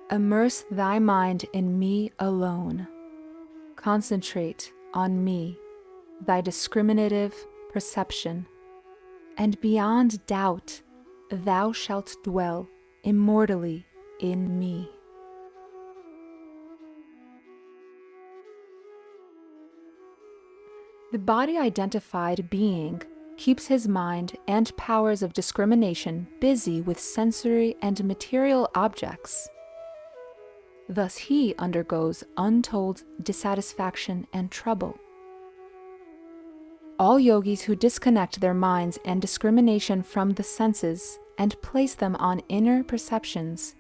Immerse thy mind in me alone. Concentrate on me, thy discriminative perception, and beyond doubt thou shalt dwell immortally in me. The body-identified being keeps his mind and powers of discrimination busy with sensory and material objects. Thus he undergoes untold dissatisfaction and trouble. All yogis who disconnect their minds and discrimination from the senses and place them on inner perceptions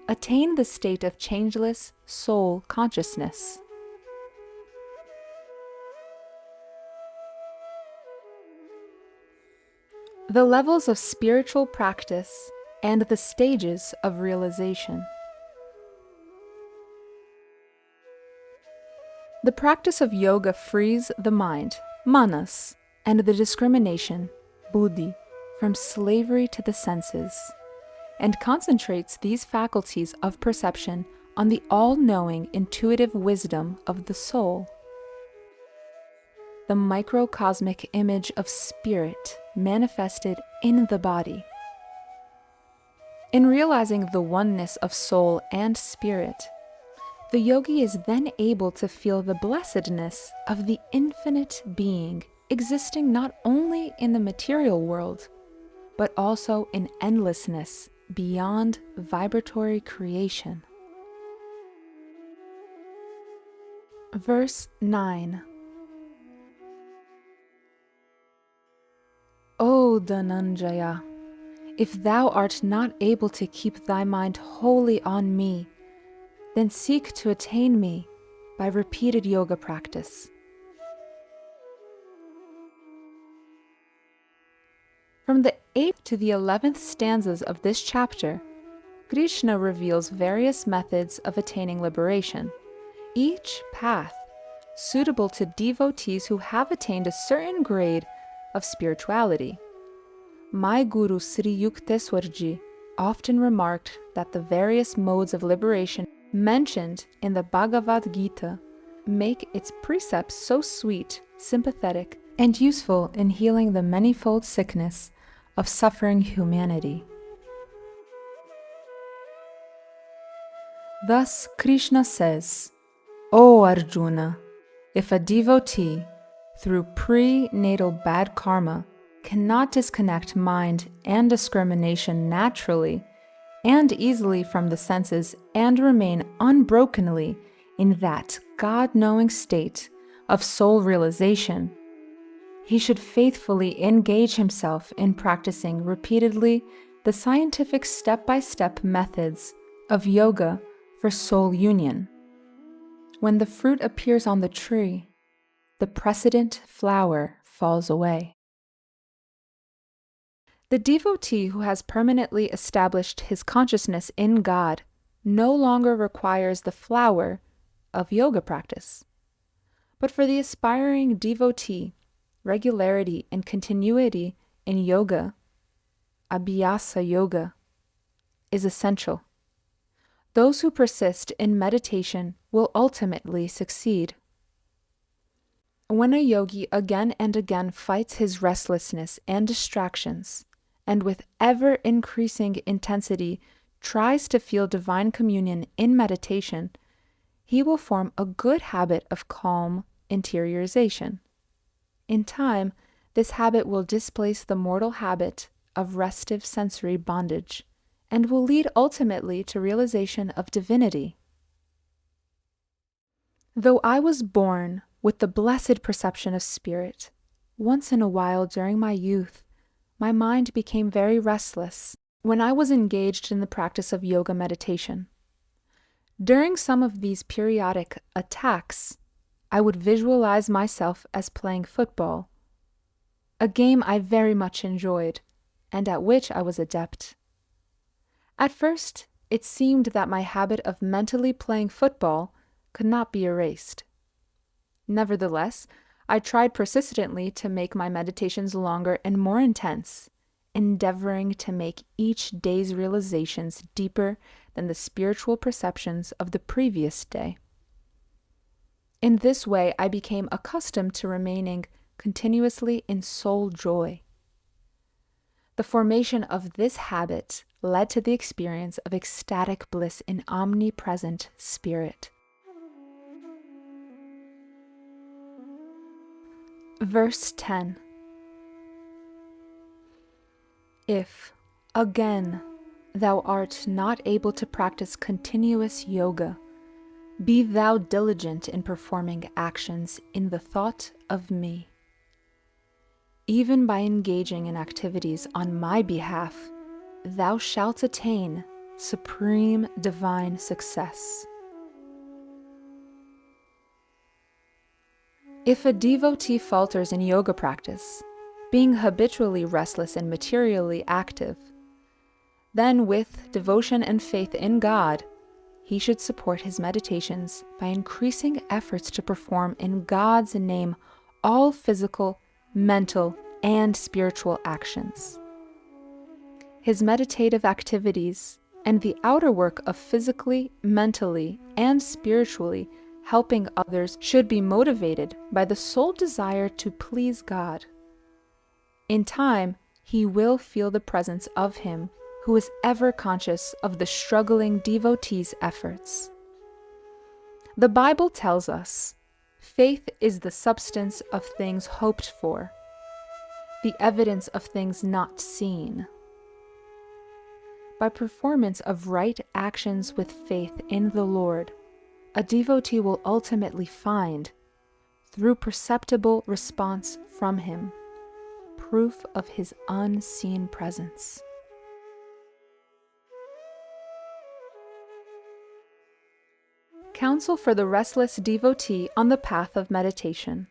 attain the state of changeless soul consciousness. The levels of spiritual practice and the stages of realization. The practice of yoga frees the mind, manas, and the discrimination, buddhi, from slavery to the senses, and concentrates these faculties of perception on the all-knowing intuitive wisdom of the soul. The microcosmic image of spirit manifested in the body. In realizing the oneness of soul and spirit, the yogi is then able to feel the blessedness of the infinite being existing not only in the material world, but also in endlessness beyond vibratory creation. Verse 9. O Dhananjaya, if thou art not able to keep thy mind wholly on me, then seek to attain me by repeated yoga practice. From the 8th to the 11th stanzas of this chapter, Krishna reveals various methods of attaining liberation, each path suitable to devotees who have attained a certain grade of spirituality. My Guru Sri Yukteswarji often remarked that the various modes of liberation mentioned in the Bhagavad Gita make its precepts so sweet, sympathetic, and useful in healing the manifold sickness of suffering humanity. Thus Krishna says, O Arjuna, if a devotee, through prenatal bad karma, cannot disconnect mind and discrimination naturally and easily from the senses and remain unbrokenly in that God-knowing state of soul realization, he should faithfully engage himself in practicing repeatedly the scientific step-by-step methods of yoga for soul union. When the fruit appears on the tree, the precedent flower falls away. The devotee who has permanently established his consciousness in God no longer requires the flower of yoga practice. But for the aspiring devotee, regularity and continuity in yoga, abhyasa yoga, is essential. Those who persist in meditation will ultimately succeed. When a yogi again and again fights his restlessness and distractions, and with ever-increasing intensity tries to feel divine communion in meditation, he will form a good habit of calm interiorization. In time, this habit will displace the mortal habit of restive sensory bondage, and will lead ultimately to realization of divinity. Though I was born with the blessed perception of spirit, once in a while during my youth, my mind became very restless when I was engaged in the practice of yoga meditation. During some of these periodic attacks, I would visualize myself as playing football, a game I very much enjoyed, and at which I was adept. At first, it seemed that my habit of mentally playing football could not be erased. Nevertheless, I tried persistently to make my meditations longer and more intense, endeavoring to make each day's realizations deeper than the spiritual perceptions of the previous day. In this way, I became accustomed to remaining continuously in soul joy. The formation of this habit led to the experience of ecstatic bliss in omnipresent spirit. Verse 10. If, again, thou art not able to practice continuous yoga, be thou diligent in performing actions in the thought of me. Even by engaging in activities on my behalf, thou shalt attain supreme divine success. If a devotee falters in yoga practice, being habitually restless and materially active, then with devotion and faith in God, he should support his meditations by increasing efforts to perform in God's name all physical, mental, and spiritual actions. His meditative activities and the outer work of physically, mentally, and spiritually helping others should be motivated by the sole desire to please God. In time, he will feel the presence of Him who is ever conscious of the struggling devotee's efforts. The Bible tells us, faith is the substance of things hoped for, the evidence of things not seen. By performance of right actions with faith in the Lord, a devotee will ultimately find, through perceptible response from Him, proof of His unseen presence. Counsel for the restless devotee on the path of meditation.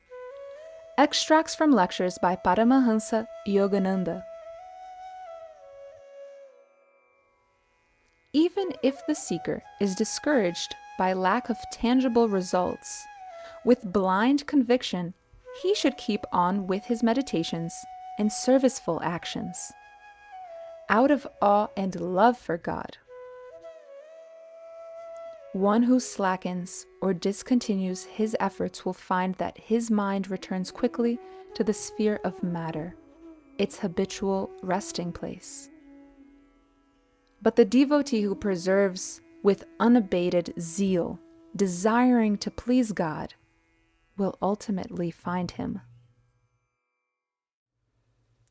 Extracts from lectures by Paramahansa Yogananda. Even if the seeker is discouraged by lack of tangible results, with blind conviction, he should keep on with his meditations and serviceful actions, out of awe and love for God. One who slackens or discontinues his efforts will find that his mind returns quickly to the sphere of matter, its habitual resting place. But the devotee who preserves with unabated zeal, desiring to please God, will ultimately find Him.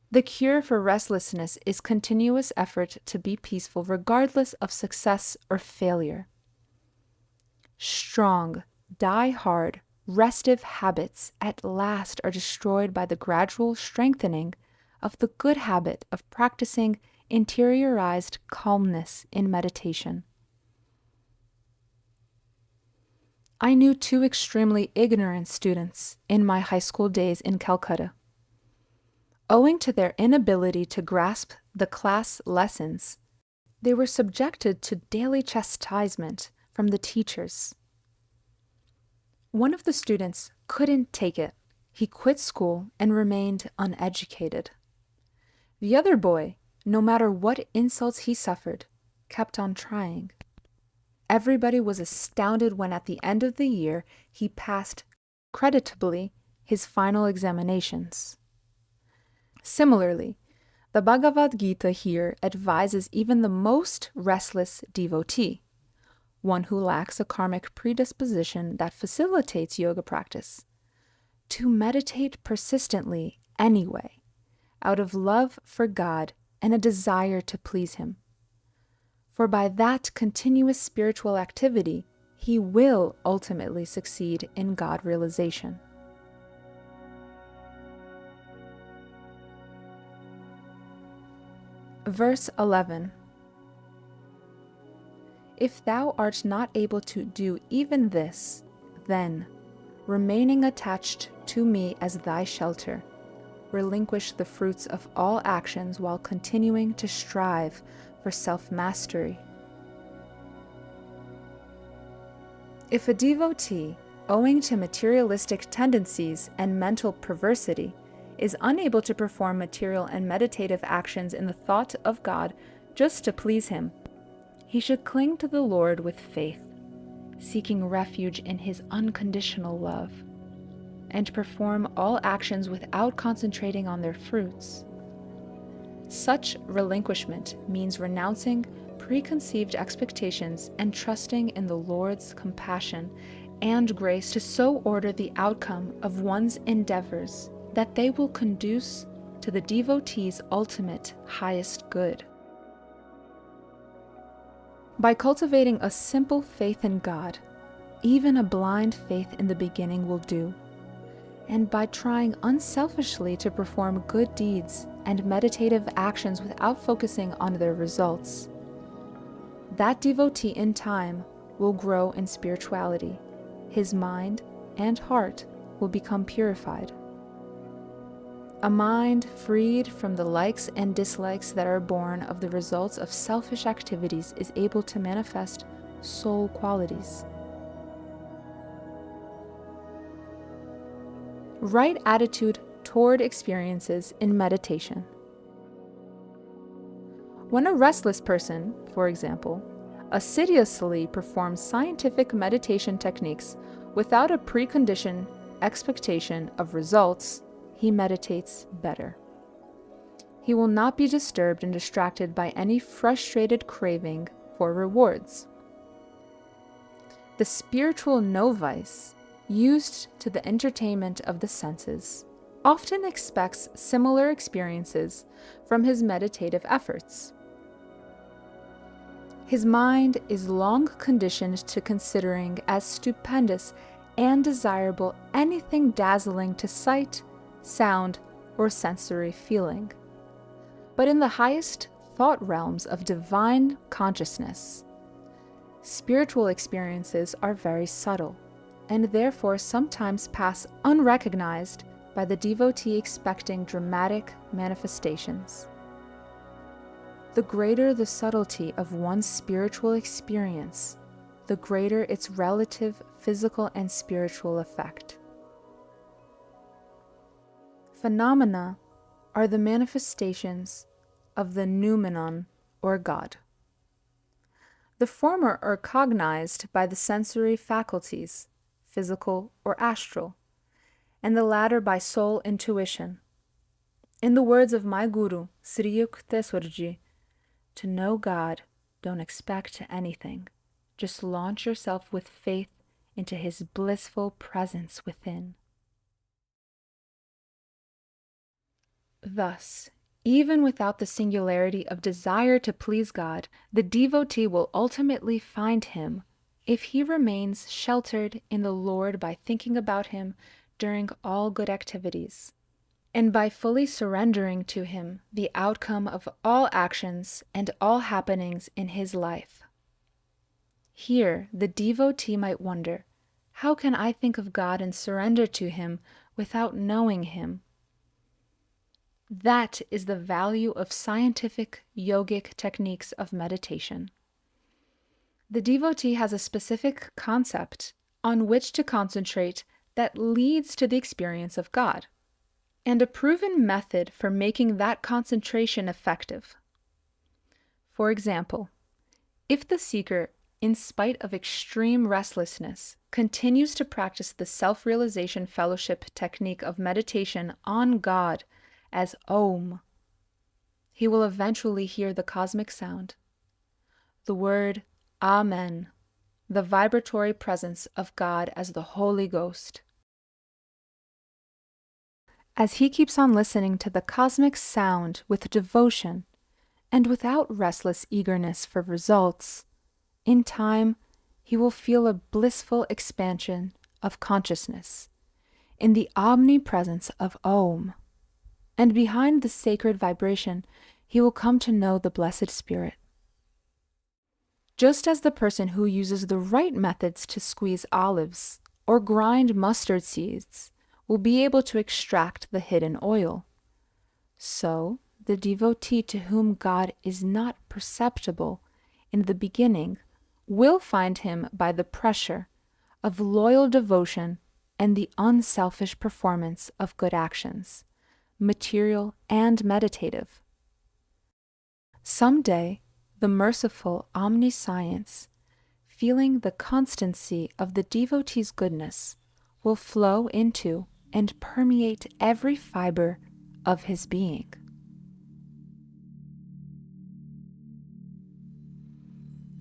The cure for restlessness is continuous effort to be peaceful regardless of success or failure. Strong, die-hard, restive habits at last are destroyed by the gradual strengthening of the good habit of practicing interiorized calmness in meditation. I knew two extremely ignorant students in my high school days in Calcutta. Owing to their inability to grasp the class lessons, they were subjected to daily chastisement from the teachers. One of the students couldn't take it. He quit school and remained uneducated. The other boy, no matter what insults he suffered, kept on trying. Everybody was astounded when at the end of the year he passed creditably his final examinations. Similarly, the Bhagavad Gita here advises even the most restless devotee, one who lacks a karmic predisposition that facilitates yoga practice, to meditate persistently anyway, out of love for God and a desire to please Him. For by that continuous spiritual activity, he will ultimately succeed in God realization. Verse 11. If thou art not able to do even this, then, remaining attached to me as thy shelter, relinquish the fruits of all actions while continuing to strive for self-mastery. If a devotee, owing to materialistic tendencies and mental perversity, is unable to perform material and meditative actions in the thought of God just to please Him, He should cling to the Lord with faith, seeking refuge in His unconditional love, and perform all actions without concentrating on their fruits. Such relinquishment means renouncing preconceived expectations and trusting in the Lord's compassion and grace to so order the outcome of one's endeavors that they will conduce to the devotee's ultimate highest good. By cultivating a simple faith in God, even a blind faith in the beginning will do, and by trying unselfishly to perform good deeds and meditative actions without focusing on their results, that devotee in time will grow in spirituality. His mind and heart will become purified. A mind freed from the likes and dislikes that are born of the results of selfish activities is able to manifest soul qualities. Right attitude toward experiences in meditation. When a restless person, for example, assiduously performs scientific meditation techniques without a preconditioned expectation of results, he meditates better. He will not be disturbed and distracted by any frustrated craving for rewards. The spiritual novice, used to the entertainment of the senses, often expects similar experiences from his meditative efforts. His mind is long conditioned to considering as stupendous and desirable anything dazzling to sight, sound, or sensory feeling. But in the highest thought realms of divine consciousness, spiritual experiences are very subtle, and therefore sometimes pass unrecognized by the devotee expecting dramatic manifestations. The greater the subtlety of one's spiritual experience, the greater its relative physical and spiritual effect. Phenomena are the manifestations of the noumenon, or God. The former are cognized by the sensory faculties, physical or astral, and the latter by soul intuition. In the words of my guru, Sri Yukteswarji, to know God, don't expect anything. Just launch yourself with faith into His blissful presence within. Thus, even without the singularity of desire to please God, the devotee will ultimately find Him if he remains sheltered in the Lord by thinking about Him during all good activities, and by fully surrendering to Him the outcome of all actions and all happenings in his life. Here, the devotee might wonder, how can I think of God and surrender to Him without knowing Him? That is the value of scientific yogic techniques of meditation. The devotee has a specific concept on which to concentrate that leads to the experience of God, and a proven method for making that concentration effective. For example, if the seeker, in spite of extreme restlessness, continues to practice the self-realization fellowship technique of meditation on God as Om, he will eventually hear the cosmic sound, the word Amen, the vibratory presence of God as the Holy Ghost. As he keeps on listening to the cosmic sound with devotion and without restless eagerness for results, in time he will feel a blissful expansion of consciousness in the omnipresence of Om, and behind the sacred vibration he will come to know the Blessed Spirit. Just as the person who uses the right methods to squeeze olives or grind mustard seeds will be able to extract the hidden oil, so the devotee to whom God is not perceptible in the beginning will find Him by the pressure of loyal devotion and the unselfish performance of good actions, material and meditative. Someday, the merciful omniscience, feeling the constancy of the devotee's goodness, will flow into and permeate every fiber of his being.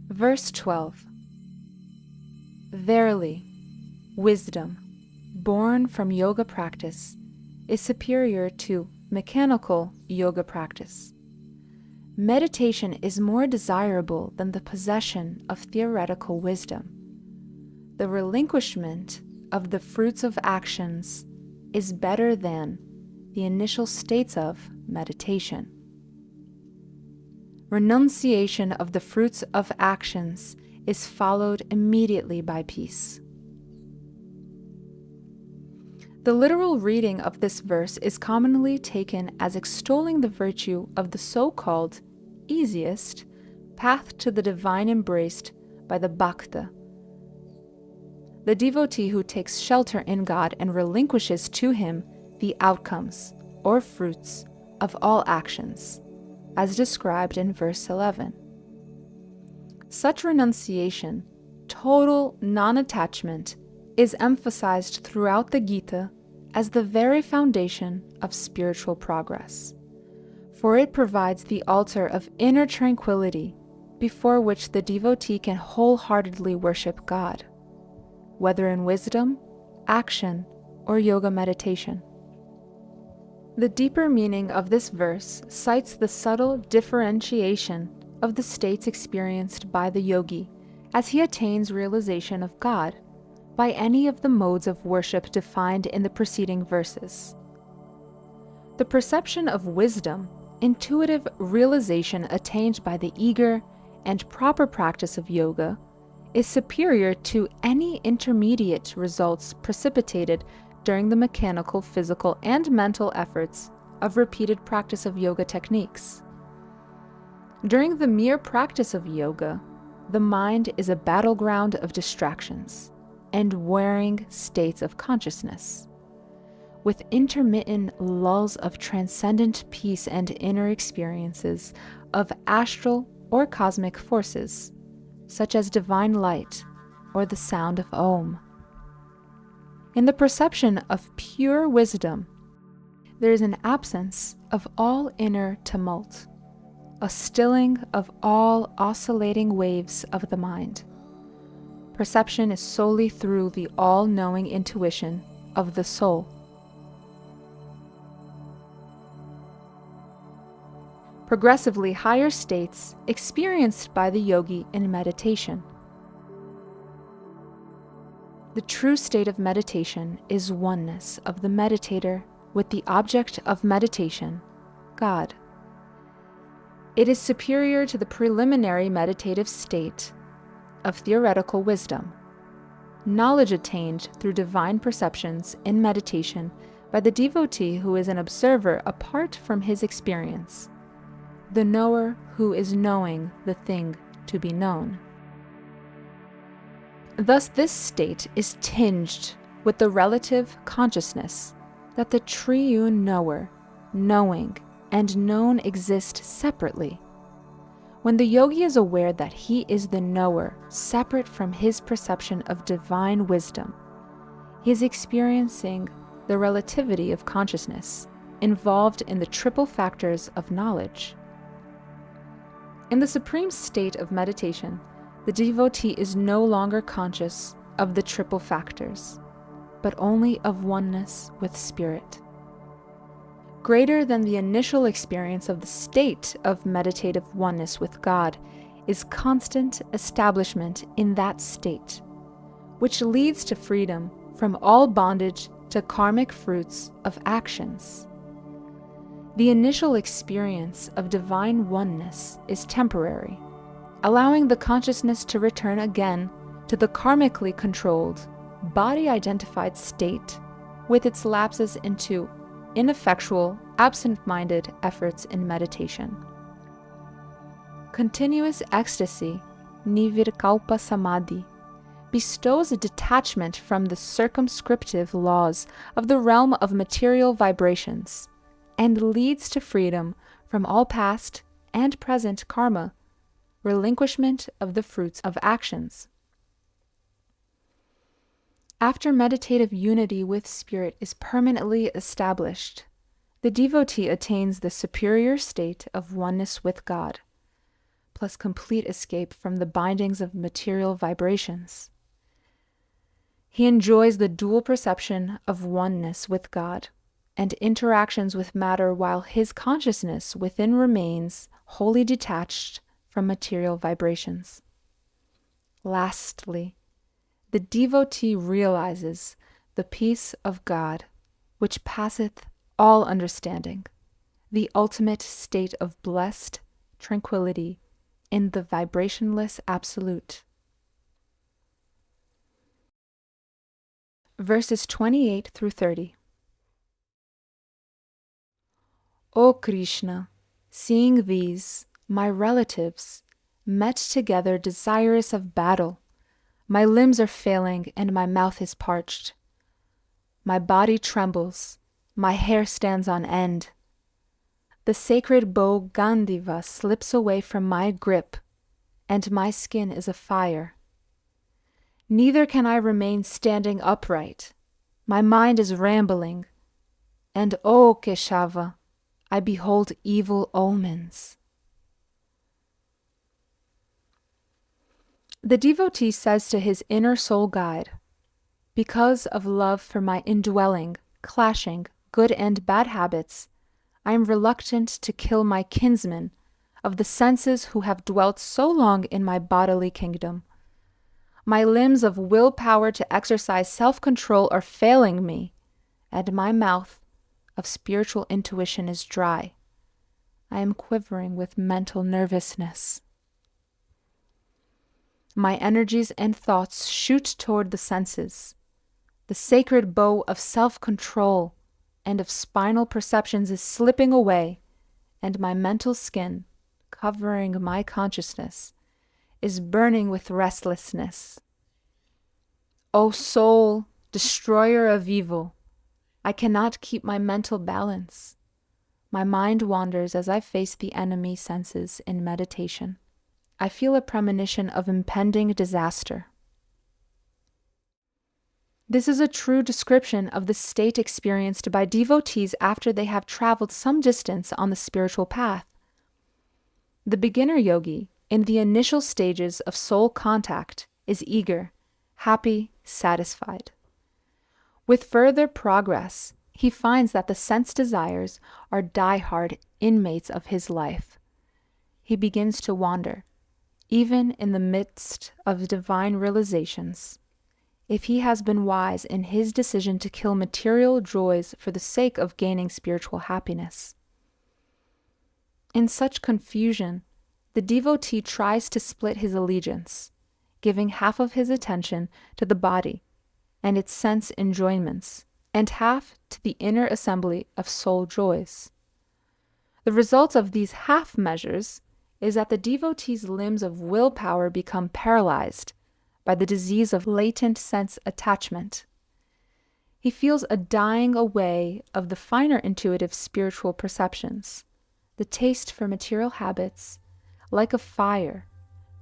Verse 12. Verily, wisdom, born from yoga practice, is superior to mechanical yoga practice. Meditation is more desirable than the possession of theoretical wisdom. The relinquishment of the fruits of actions is better than the initial states of meditation. Renunciation of the fruits of actions is followed immediately by peace. The literal reading of this verse is commonly taken as extolling the virtue of the so-called easiest path to the divine embraced by the bhakta, the devotee who takes shelter in God and relinquishes to him the outcomes or fruits of all actions, as described in verse 11. Such renunciation, total non-attachment, is emphasized throughout the Gita as the very foundation of spiritual progress, for it provides the altar of inner tranquility before which the devotee can wholeheartedly worship God, whether in wisdom, action, or yoga meditation. The deeper meaning of this verse cites the subtle differentiation of the states experienced by the yogi as he attains realization of God by any of the modes of worship defined in the preceding verses. The perception of wisdom, intuitive realization attained by the eager and proper practice of yoga, is superior to any intermediate results precipitated during the mechanical, physical, and mental efforts of repeated practice of yoga techniques. During the mere practice of yoga, the mind is a battleground of distractions and warring states of consciousness, with intermittent lulls of transcendent peace and inner experiences of astral or cosmic forces, such as divine light or the sound of Om. In the perception of pure wisdom, there is an absence of all inner tumult, a stilling of all oscillating waves of the mind. Perception is solely through the all-knowing intuition of the soul. Progressively higher states experienced by the yogi in meditation. The true state of meditation is oneness of the meditator with the object of meditation, God. It is superior to the preliminary meditative state of theoretical wisdom, knowledge attained through divine perceptions in meditation by the devotee who is an observer apart from his experience, the knower who is knowing the thing to be known. Thus, this state is tinged with the relative consciousness that the triune knower, knowing, and known exist separately. When the yogi is aware that he is the knower separate from his perception of divine wisdom, he is experiencing the relativity of consciousness involved in the triple factors of knowledge. In the supreme state of meditation, the devotee is no longer conscious of the triple factors, but only of oneness with spirit. Greater than the initial experience of the state of meditative oneness with God is constant establishment in that state, which leads to freedom from all bondage to karmic fruits of actions. The initial experience of divine oneness is temporary, allowing the consciousness to return again to the karmically controlled, body-identified state with its lapses into ineffectual, absent-minded efforts in meditation. Continuous ecstasy, nivirkalpa samadhi, bestows a detachment from the circumscriptive laws of the realm of material vibrations and leads to freedom from all past and present karma relinquishment of the fruits of actions. After meditative unity with spirit is permanently established, the devotee attains the superior state of oneness with God, plus complete escape from the bindings of material vibrations. He enjoys the dual perception of oneness with God and interactions with matter while his consciousness within remains wholly detached from material vibrations. Lastly, the devotee realizes the peace of God, which passeth all understanding, the ultimate state of blessed tranquility in the vibrationless absolute. Verses 28 through 30. O Krishna, seeing these, my relatives, met together desirous of battle, my limbs are failing and my mouth is parched. My body trembles, my hair stands on end. The sacred bow Gandiva slips away from my grip, and my skin is afire. Neither can I remain standing upright. My mind is rambling, and O Keshava, I behold evil omens. The devotee says to his inner soul guide, because of love for my indwelling, clashing, good and bad habits, I am reluctant to kill my kinsmen of the senses who have dwelt so long in my bodily kingdom. My limbs of willpower to exercise self-control are failing me, and my mouth of spiritual intuition is dry. I am quivering with mental nervousness. My energies and thoughts shoot toward the senses. The sacred bow of self-control and of spinal perceptions is slipping away, and my mental skin, covering my consciousness, is burning with restlessness. O soul, destroyer of evil, I cannot keep my mental balance. My mind wanders as I face the enemy senses in meditation. I feel a premonition of impending disaster. This is a true description of the state experienced by devotees after they have traveled some distance on the spiritual path. The beginner yogi, in the initial stages of soul contact, is eager, happy, satisfied. With further progress, he finds that the sense desires are die-hard inmates of his life. He begins to wander, even in the midst of divine realizations. If he has been wise in his decision to kill material joys for the sake of gaining spiritual happiness. In such confusion, the devotee tries to split his allegiance, giving half of his attention to the body and its sense enjoyments, and half to the inner assembly of soul joys. The result of these half measures is that the devotee's limbs of willpower become paralyzed by the disease of latent sense attachment. He feels a dying away of the finer intuitive spiritual perceptions. The taste for material habits, like a fire,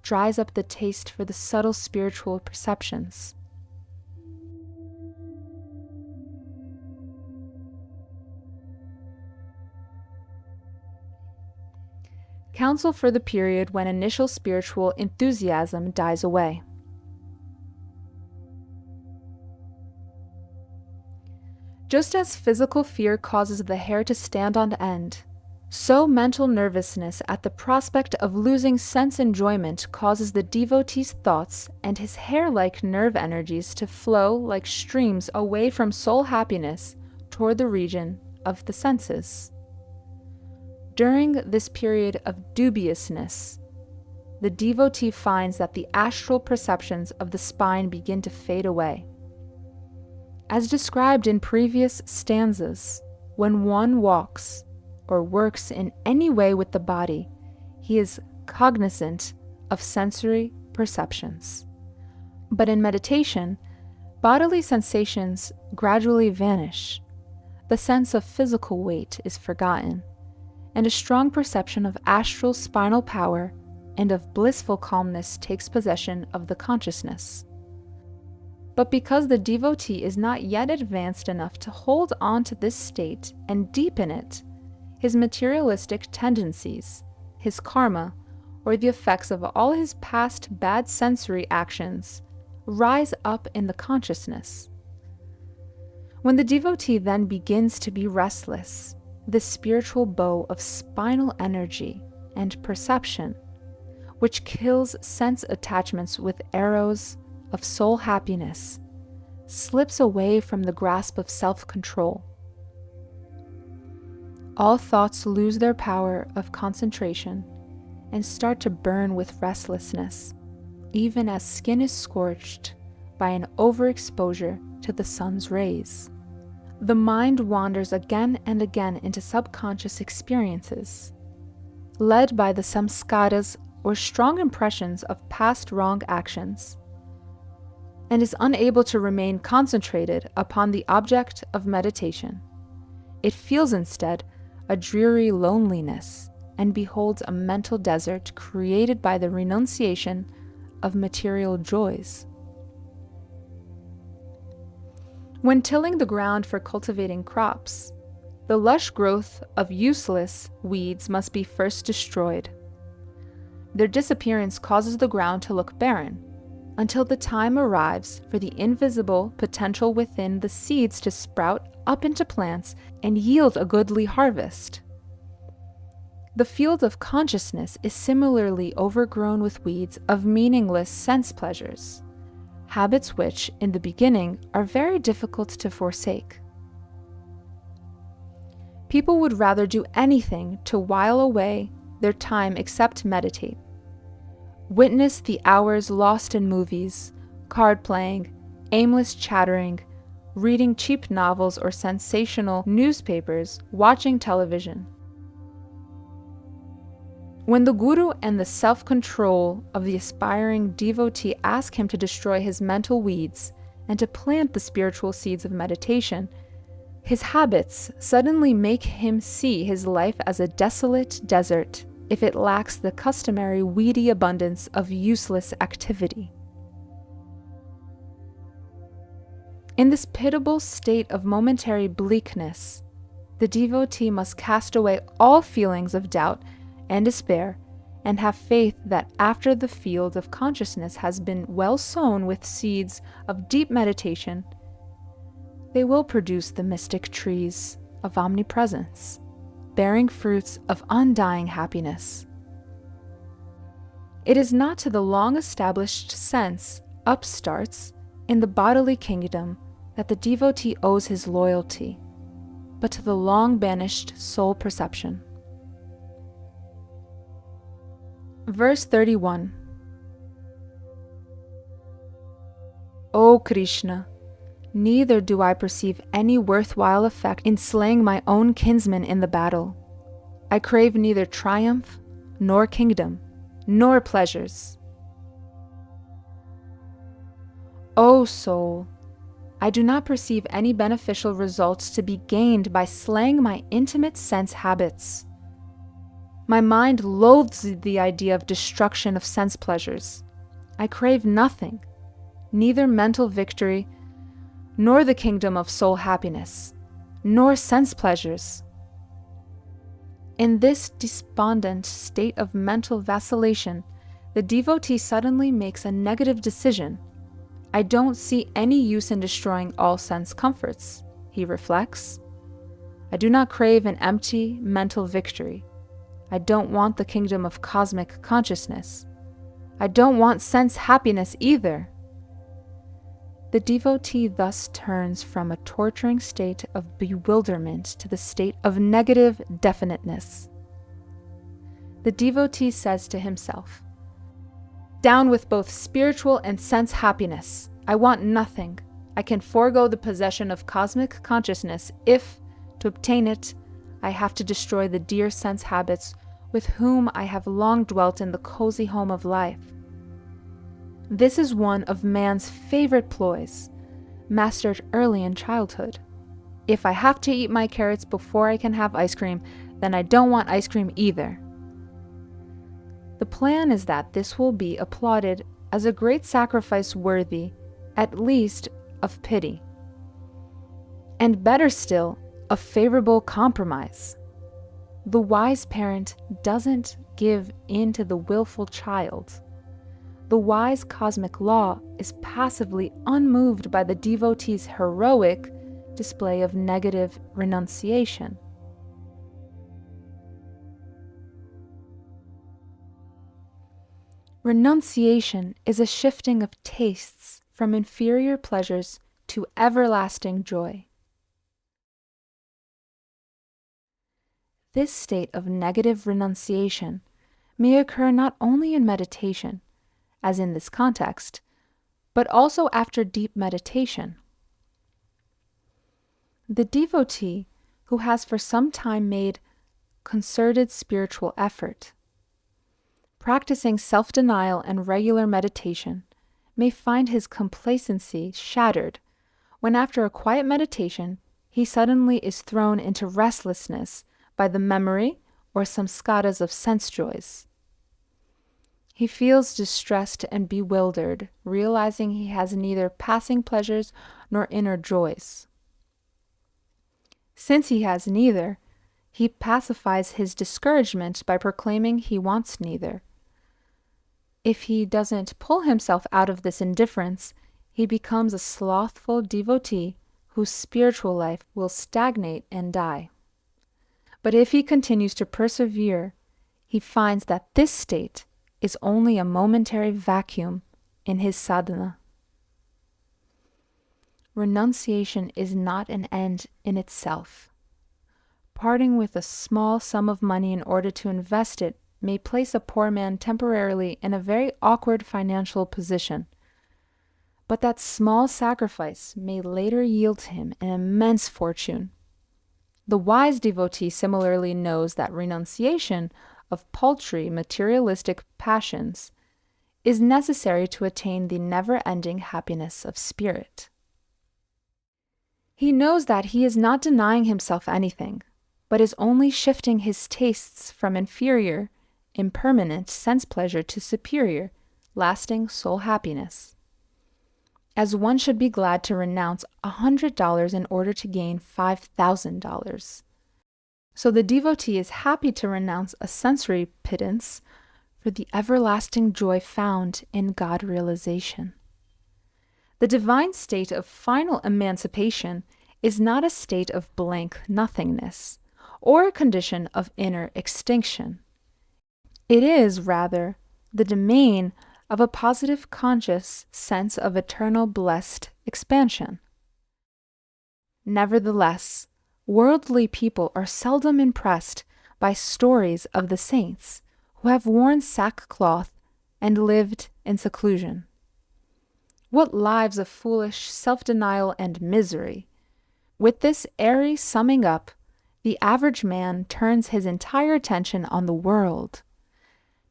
dries up the taste for the subtle spiritual perceptions. Counsel for the period when initial spiritual enthusiasm dies away. Just as physical fear causes the hair to stand on end, so mental nervousness at the prospect of losing sense enjoyment causes the devotee's thoughts and his hair-like nerve energies to flow like streams away from soul happiness toward the region of the senses. During this period of dubiousness, the devotee finds that the astral perceptions of the spine begin to fade away. As described in previous stanzas, when one walks or works in any way with the body, he is cognizant of sensory perceptions. But in meditation, bodily sensations gradually vanish. The sense of physical weight is forgotten, and a strong perception of astral spinal power and of blissful calmness takes possession of the consciousness. But because the devotee is not yet advanced enough to hold on to this state and deepen it, his materialistic tendencies, his karma, or the effects of all his past bad sensory actions rise up in the consciousness. When the devotee then begins to be restless, the spiritual bow of spinal energy and perception, which kills sense attachments with arrows of soul happiness, slips away from the grasp of self-control. All thoughts lose their power of concentration and start to burn with restlessness, even as skin is scorched by an overexposure to the sun's rays. The mind wanders again and again into subconscious experiences, led by the samskaras or strong impressions of past wrong actions, and is unable to remain concentrated upon the object of meditation. It feels instead a dreary loneliness and beholds a mental desert created by the renunciation of material joys. When tilling the ground for cultivating crops, the lush growth of useless weeds must be first destroyed. Their disappearance causes the ground to look barren, until the time arrives for the invisible potential within the seeds to sprout up into plants and yield a goodly harvest. The field of consciousness is similarly overgrown with weeds of meaningless sense pleasures, habits which, in the beginning, are very difficult to forsake. People would rather do anything to while away their time except meditate. Witness the hours lost in movies, card playing, aimless chattering, reading cheap novels or sensational newspapers, watching television. When the guru and the self-control of the aspiring devotee ask him to destroy his mental weeds and to plant the spiritual seeds of meditation, his habits suddenly make him see his life as a desolate desert if it lacks the customary weedy abundance of useless activity. In this pitiable state of momentary bleakness, the devotee must cast away all feelings of doubt and despair, and have faith that after the field of consciousness has been well sown with seeds of deep meditation, they will produce the mystic trees of omnipresence, bearing fruits of undying happiness. It is not to the long-established sense upstarts in the bodily kingdom that the devotee owes his loyalty, but to the long-banished soul perception. Verse 31. O Krishna, neither do I perceive any worthwhile effect in slaying my own kinsmen in the battle. I crave neither triumph, nor kingdom, nor pleasures. O soul, I do not perceive any beneficial results to be gained by slaying my intimate sense habits. My mind loathes the idea of destruction of sense pleasures. I crave nothing, neither mental victory, nor the kingdom of soul happiness, nor sense pleasures. In this despondent state of mental vacillation, the devotee suddenly makes a negative decision. I don't see any use in destroying all sense comforts, he reflects. I do not crave an empty mental victory. I don't want the kingdom of cosmic consciousness. I don't want sense happiness either. The devotee thus turns from a torturing state of bewilderment to the state of negative definiteness. The devotee says to himself, "Down with both spiritual and sense happiness. I want nothing. I can forego the possession of cosmic consciousness if, to obtain it, I have to destroy the dear sense habits with whom I have long dwelt in the cozy home of life." This is one of man's favorite ploys, mastered early in childhood. If I have to eat my carrots before I can have ice cream, then I don't want ice cream either. The plan is that this will be applauded as a great sacrifice worthy, at least, of pity. And better still, a favorable compromise. The wise parent doesn't give in to the willful child. The wise cosmic law is passively unmoved by the devotee's heroic display of negative renunciation. Renunciation is a shifting of tastes from inferior pleasures to everlasting joy. This state of negative renunciation may occur not only in meditation, as in this context, but also after deep meditation. The devotee who has for some time made concerted spiritual effort, practicing self-denial and regular meditation, may find his complacency shattered when after a quiet meditation he suddenly is thrown into restlessness by the memory or samskaras of sense joys. He feels distressed and bewildered, realizing he has neither passing pleasures nor inner joys. Since he has neither, he pacifies his discouragement by proclaiming he wants neither. If he doesn't pull himself out of this indifference, he becomes a slothful devotee whose spiritual life will stagnate and die. But if he continues to persevere, he finds that this state is only a momentary vacuum in his sadhana. Renunciation is not an end in itself. Parting with a small sum of money in order to invest it may place a poor man temporarily in a very awkward financial position. But that small sacrifice may later yield him an immense fortune. The wise devotee similarly knows that renunciation of paltry materialistic passions is necessary to attain the never-ending happiness of spirit. He knows that he is not denying himself anything, but is only shifting his tastes from inferior, impermanent sense pleasure to superior, lasting soul happiness. As one should be glad to renounce $100 in order to gain $5,000. So the devotee is happy to renounce a sensory pittance for the everlasting joy found in God realization. The divine state of final emancipation is not a state of blank nothingness or a condition of inner extinction. It is, rather, the domain of a positive conscious sense of eternal blessed expansion. Nevertheless, worldly people are seldom impressed by stories of the saints who have worn sackcloth and lived in seclusion. What lives of foolish self-denial and misery! With this airy summing up, the average man turns his entire attention on the world.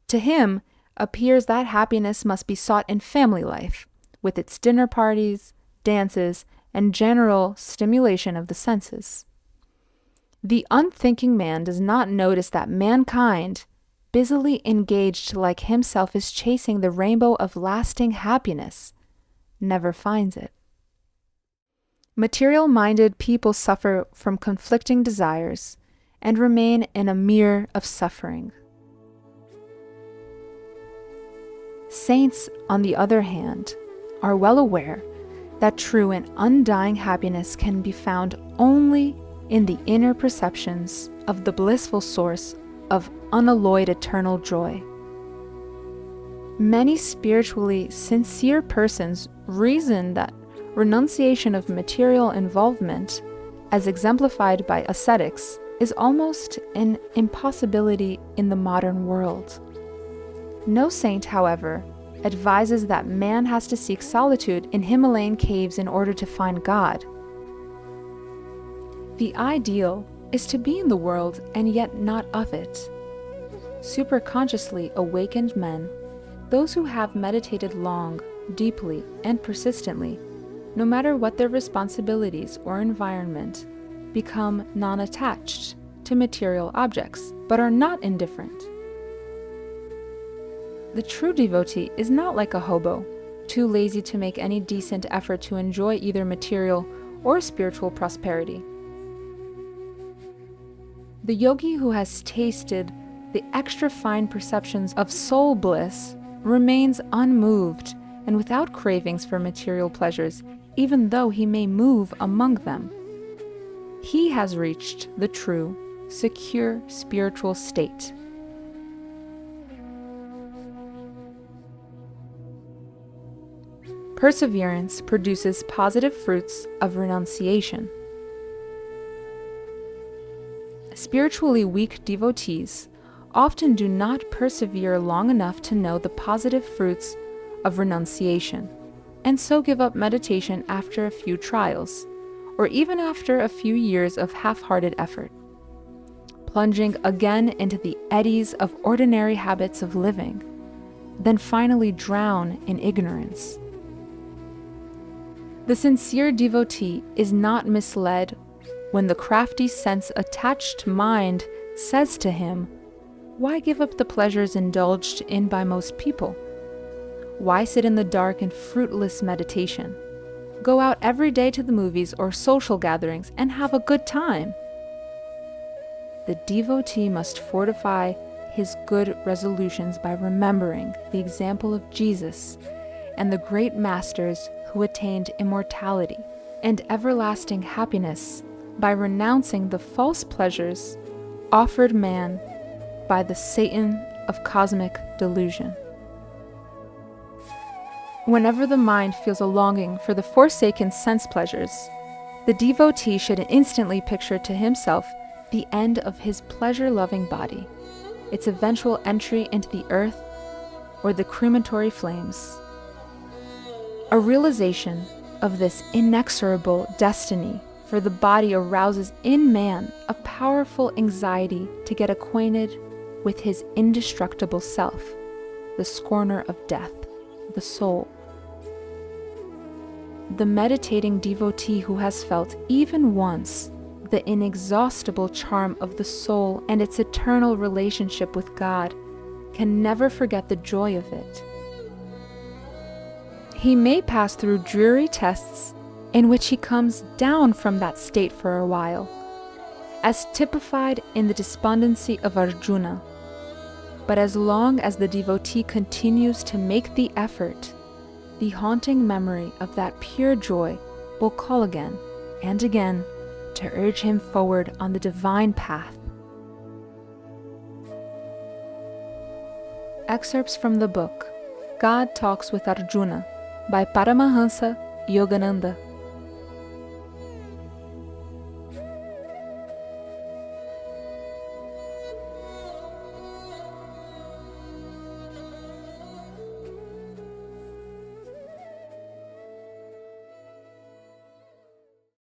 To him appears that happiness must be sought in family life, with its dinner parties, dances, and general stimulation of the senses. The unthinking man does not notice that mankind, busily engaged like himself, is chasing the rainbow of lasting happiness, never finds it. Material-minded people suffer from conflicting desires and remain in a mere of suffering. Saints, on the other hand, are well aware that true and undying happiness can be found only in the inner perceptions of the blissful source of unalloyed eternal joy. Many spiritually sincere persons reason that renunciation of material involvement, as exemplified by ascetics, is almost an impossibility in the modern world. No saint, however, advises that man has to seek solitude in Himalayan caves in order to find God. The ideal is to be in the world and yet not of it. Superconsciously awakened men, those who have meditated long, deeply, and persistently, no matter what their responsibilities or environment, become non-attached to material objects, but are not indifferent. The true devotee is not like a hobo, too lazy to make any decent effort to enjoy either material or spiritual prosperity. The yogi who has tasted the extra fine perceptions of soul bliss remains unmoved and without cravings for material pleasures, even though he may move among them. He has reached the true, secure spiritual state. Perseverance produces positive fruits of renunciation. Spiritually weak devotees often do not persevere long enough to know the positive fruits of renunciation, and so give up meditation after a few trials, or even after a few years of half-hearted effort, plunging again into the eddies of ordinary habits of living, then finally drown in ignorance. The sincere devotee is not misled when the crafty sense-attached mind says to him, "Why give up the pleasures indulged in by most people? Why sit in the dark and fruitless meditation? Go out every day to the movies or social gatherings and have a good time." The devotee must fortify his good resolutions by remembering the example of Jesus and the great masters who attained immortality and everlasting happiness by renouncing the false pleasures offered man by the Satan of cosmic delusion. Whenever the mind feels a longing for the forsaken sense pleasures, the devotee should instantly picture to himself the end of his pleasure-loving body, its eventual entry into the earth or the crematory flames. A realization of this inexorable destiny for the body arouses in man a powerful anxiety to get acquainted with his indestructible self, the scorner of death, the soul. The meditating devotee who has felt even once the inexhaustible charm of the soul and its eternal relationship with God can never forget the joy of it. He may pass through dreary tests in which he comes down from that state for a while, as typified in the despondency of Arjuna. But as long as the devotee continues to make the effort, the haunting memory of that pure joy will call again and again to urge him forward on the divine path. Excerpts from the book God Talks with Arjuna by Paramahansa Yogananda.